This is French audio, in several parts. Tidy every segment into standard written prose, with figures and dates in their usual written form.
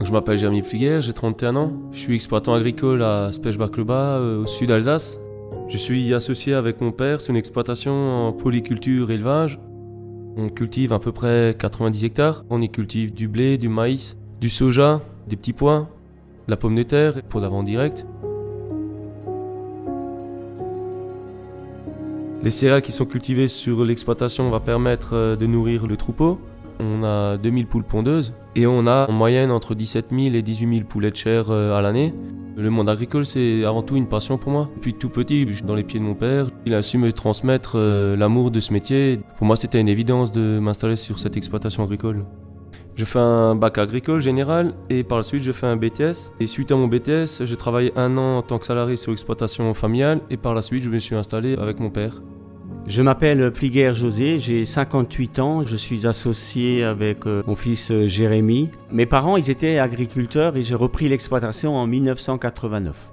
je m'appelle Jérémy Pfliger, j'ai 31 ans. Je suis exploitant agricole à Spechbach-le-Bas, au sud Alsace. Je suis associé avec mon père sur une exploitation en polyculture élevage. On cultive à peu près 90 hectares. On y cultive du blé, du maïs, du soja, des petits pois, de la pomme de terre pour la vente directe. Les céréales qui sont cultivées sur l'exploitation vont permettre de nourrir le troupeau. On a 2000 poules pondeuses et on a en moyenne entre 17 000 et 18 000 poulets de chair à l'année. Le monde agricole, c'est avant tout une passion pour moi. Depuis tout petit, je suis dans les pieds de mon père. Il a su me transmettre l'amour de ce métier. Pour moi, c'était une évidence de m'installer sur cette exploitation agricole. Je fais un bac agricole général et par la suite, je fais un BTS. Et suite à mon BTS, j'ai travaillé 1 an en tant que salarié sur l'exploitation familiale et par la suite, je me suis installé avec mon père. Je m'appelle Pfliger José, j'ai 58 ans, je suis associé avec mon fils Jérémy. Mes parents, ils étaient agriculteurs et j'ai repris l'exploitation en 1989.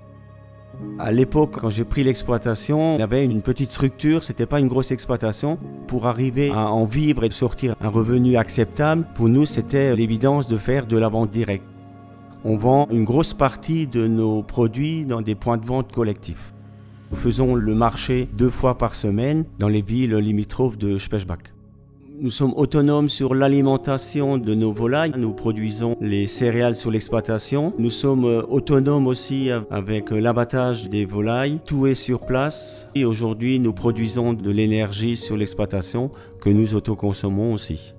À l'époque, quand j'ai pris l'exploitation, il y avait une petite structure, c'était pas une grosse exploitation. Pour arriver à en vivre et de sortir un revenu acceptable, pour nous, c'était l'évidence de faire de la vente directe. On vend une grosse partie de nos produits dans des points de vente collectifs. Nous faisons le marché 2 fois par semaine dans les villes limitrophes de Spechbach. Nous sommes autonomes sur l'alimentation de nos volailles. Nous produisons les céréales sur l'exploitation. Nous sommes autonomes aussi avec l'abattage des volailles. Tout est sur place. Et aujourd'hui, nous produisons de l'énergie sur l'exploitation que nous autoconsommons aussi.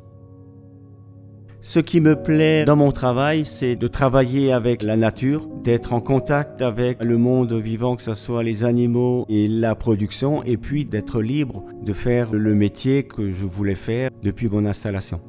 Ce qui me plaît dans mon travail, c'est de travailler avec la nature, d'être en contact avec le monde vivant, que ce soit les animaux et la production, et puis d'être libre de faire le métier que je voulais faire depuis mon installation.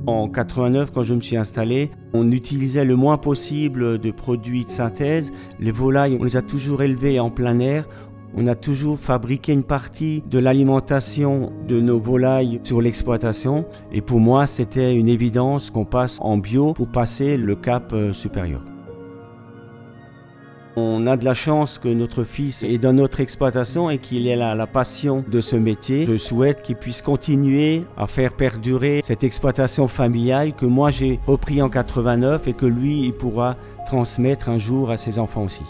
En 89, quand je me suis installé, on utilisait le moins possible de produits de synthèse. Les volailles, on les a toujours élevées en plein air. On a toujours fabriqué une partie de l'alimentation de nos volailles sur l'exploitation et pour moi c'était une évidence qu'on passe en bio pour passer le cap supérieur. On a de la chance que notre fils est dans notre exploitation et qu'il ait la passion de ce métier. Je souhaite qu'il puisse continuer à faire perdurer cette exploitation familiale que moi j'ai repris en 89 et que lui il pourra transmettre un jour à ses enfants aussi.